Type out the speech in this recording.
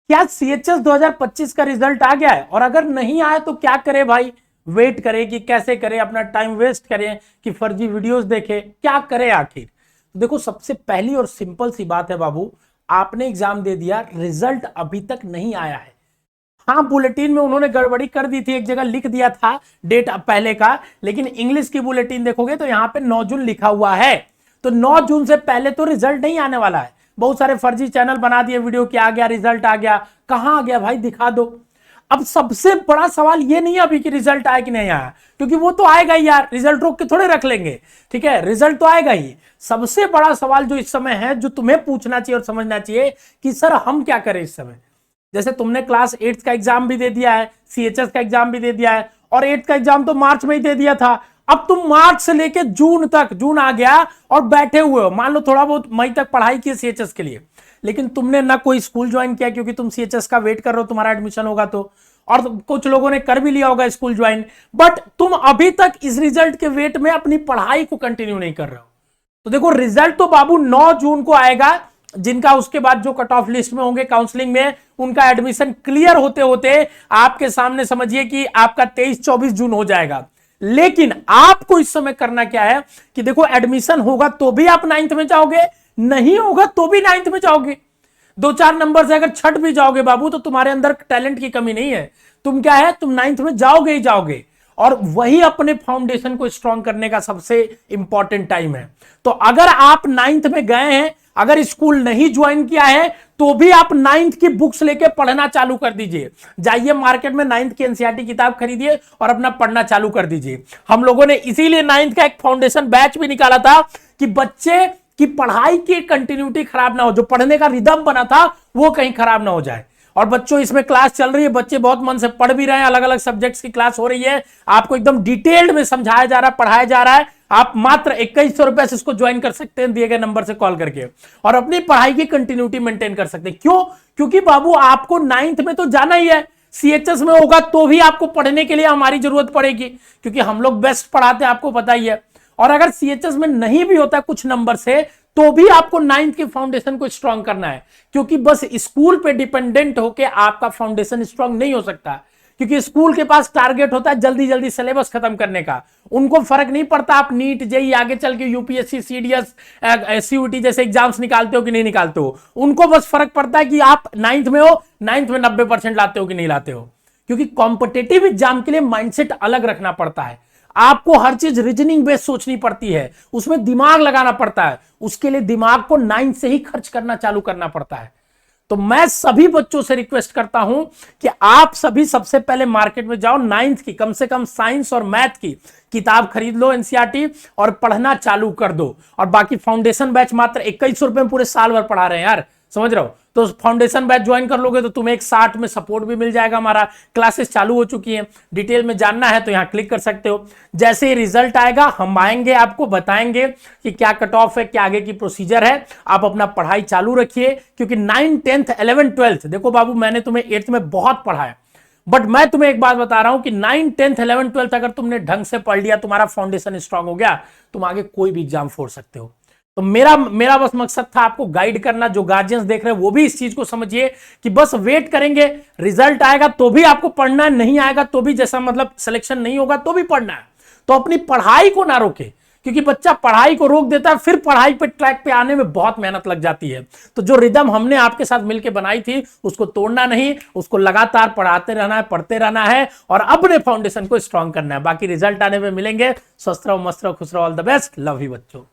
क्या सीएचएस 2025 का रिजल्ट आ गया है? और अगर नहीं आया तो क्या करे भाई? वेट करे कि कैसे करे? अपना टाइम वेस्ट करें कि फर्जी वीडियोस देखे? क्या करे आखिर? तो देखो, सबसे पहली और सिंपल सी बात है बाबू, आपने एग्जाम दे दिया, रिजल्ट अभी तक नहीं आया है। हाँ, बुलेटिन में उन्होंने गड़बड़ी कर दी थी, एक जगह लिख दिया था डेट पहले का, लेकिन इंग्लिश की बुलेटिन देखोगे तो यहां पे 9 जून लिखा हुआ है। तो 9 जून से पहले तो रिजल्ट नहीं आने वाला है। बहुत सारे फर्जी चैनल बना दिए वीडियो कि आ गया, रिजल्ट आ गया। कहां आ गया भाई? दिखा दो। अब सबसे बड़ा सवाल ये नहीं है अभी कि रिजल्ट आया कि नहीं आया, क्योंकि वो तो आएगा ही यार, रिजल्ट रोक के थोड़े रख लेंगे। ठीक है, रिजल्ट तो आएगा ही। सबसे बड़ा सवाल जो इस समय है, जो तुम्हें पूछना चाहिए और समझना चाहिए कि सर हम क्या करें इस समय। जैसे तुमने क्लास 8 का एग्जाम भी दे दिया है, सीएचएस का एग्जाम भी दे दिया है, और 8 का एग्जाम तो मार्च में ही दे दिया था। अब तुम मार्च से लेके जून तक, जून आ गया और बैठे हुए हो। मान लो थोड़ा बहुत मई तक पढ़ाई की सीएचएस के लिए, लेकिन तुमने ना कोई स्कूल ज्वाइन किया क्योंकि तुम सीएचएस का वेट कर रहे हो तुम्हारा एडमिशन होगा तो, और कुछ लोगों ने कर भी लिया होगा स्कूल ज्वाइन, बट तुम अभी तक इस रिजल्ट के वेट में अपनी पढ़ाई को कंटिन्यू नहीं कर रहे हो। तो देखो, रिजल्ट तो बाबू 9 जून को आएगा। जिनका उसके बाद जो कट ऑफ लिस्ट में होंगे काउंसलिंग में, उनका एडमिशन क्लियर होते होते आपके सामने समझिए कि आपका 23-24 जून हो जाएगा। लेकिन आपको इस समय करना क्या है कि देखो, एडमिशन होगा तो भी आप 9th में जाओगे, नहीं होगा तो भी 9th में जाओगे। 2-4 नंबर से अगर छठ भी जाओगे बाबू, तो तुम्हारे अंदर टैलेंट की कमी नहीं है। तुम क्या है, तुम 9th में जाओगे ही जाओगे। और वही अपने फाउंडेशन को स्ट्रॉन्ग करने का सबसे इंपॉर्टेंट टाइम है। तो अगर आप 9th में गए हैं, अगर स्कूल नहीं ज्वाइन किया है, तो भी आप 9th की बुक्स लेके पढ़ना चालू कर दीजिए। जाइए मार्केट में 9th की एनसीईआरटी किताब खरीदिए और अपना पढ़ना चालू कर दीजिए। हम लोगों ने इसीलिए 9th का एक फाउंडेशन बैच भी निकाला था कि बच्चे की पढ़ाई की कंटिन्यूटी खराब ना हो, जो पढ़ने का रिदम बना था वो कहीं खराब ना हो जाए। और बच्चों, इसमें क्लास चल रही है, बच्चे बहुत मन से पढ़ भी रहे हैं, अलग अलग सब्जेक्ट्स की क्लास हो रही है, आपको एकदम डिटेल्ड में समझाया जा रहा है, पढ़ाया जा रहा है। आप मात्र 2100 रुपए से इसको ज्वाइन कर सकते हैं दिए गए नंबर से कॉल करके, और अपनी पढ़ाई की कंटिन्यूटी मेंटेन कर सकते हैं। क्यों? क्योंकि बाबू आपको 9th में तो जाना ही है। सीएचएस में होगा तो भी आपको पढ़ने के लिए हमारी जरूरत पड़ेगी, क्योंकि हम लोग बेस्ट पढ़ाते हैं, आपको पता ही है। और अगर सीएचएस में नहीं भी होता कुछ नंबर से, तो भी आपको 9th के फाउंडेशन को स्ट्रॉन्ग करना है, क्योंकि बस स्कूल पे डिपेंडेंट होकर आपका फाउंडेशन स्ट्रॉन्ग नहीं हो सकता। क्योंकि स्कूल के पास टारगेट होता है जल्दी जल्दी सिलेबस खत्म करने का। उनको फर्क नहीं पड़ता आप नीट, जेई, आगे चल के यूपीएससी, सीडीएस, सीयूटी जैसे एग्जाम्स निकालते हो कि नहीं निकालते हो। उनको बस फर्क पड़ता है कि आप 9th में हो, 9th में 90% लाते हो कि नहीं लाते हो। क्योंकि कॉम्पिटेटिव एग्जाम के लिए माइंडसेट अलग रखना पड़ता है। आपको हर चीज रीजनिंग बेस्ड सोचनी पड़ती है, उसमें दिमाग लगाना पड़ता है। उसके लिए दिमाग को 9th से ही खर्च करना चालू करना पड़ता है। तो मैं सभी बच्चों से रिक्वेस्ट करता हूं कि आप सभी सबसे पहले मार्केट में जाओ, 9th की कम से कम साइंस और मैथ की किताब खरीद लो एनसीईआरटी, और पढ़ना चालू कर दो। और बाकी फाउंडेशन बैच मात्र 2100 रुपए में पूरे साल भर पढ़ा रहे हैं यार, समझ रहे हो। तो फाउंडेशन बैच ज्वाइन कर लोगे तो तुम्हें एक 60 में सपोर्ट भी मिल जाएगा। हमारा क्लासेस चालू हो चुकी हैं, डिटेल में जानना है तो यहां क्लिक कर सकते हो। जैसे ही रिजल्ट आएगा हम आएंगे, आपको बताएंगे कि क्या कट ऑफ है, क्या आगे की प्रोसीजर है। आप अपना पढ़ाई चालू रखिए, क्योंकि 9th, 10th, 11th, 12th, देखो बाबू, मैंने तुम्हें 8th में बहुत पढ़ाया, बट मैं तुम्हें एक बात बता रहा हूं कि 9th, 10th, 11th, 12th अगर तुमने ढंग से पढ़ लिया, तुम्हारा फाउंडेशन स्ट्रांग हो गया, तुम आगे कोई भी एग्जाम फोड़ सकते हो। तो मेरा बस मकसद था आपको गाइड करना। जो गार्जियंस देख रहे हैं वो भी इस चीज को समझिए कि बस वेट करेंगे, रिजल्ट आएगा तो भी आपको पढ़ना है, नहीं आएगा तो भी, जैसा मतलब सिलेक्शन नहीं होगा तो भी पढ़ना है। तो अपनी पढ़ाई को ना रोके, क्योंकि बच्चा पढ़ाई को रोक देता है, फिर पढ़ाई पे ट्रैक पे आने में बहुत मेहनत लग जाती है। तो जो रिदम हमने आपके साथ मिलकर बनाई थी, उसको तोड़ना नहीं, उसको लगातार पढ़ाते रहना है, पढ़ते रहना है, और अपने फाउंडेशन को स्ट्रॉन्ग करना है। बाकी रिजल्ट आने में मिलेंगे। स्वस्थ रहो, मस्त रहो, खुश रहो, all the best, love you बच्चों।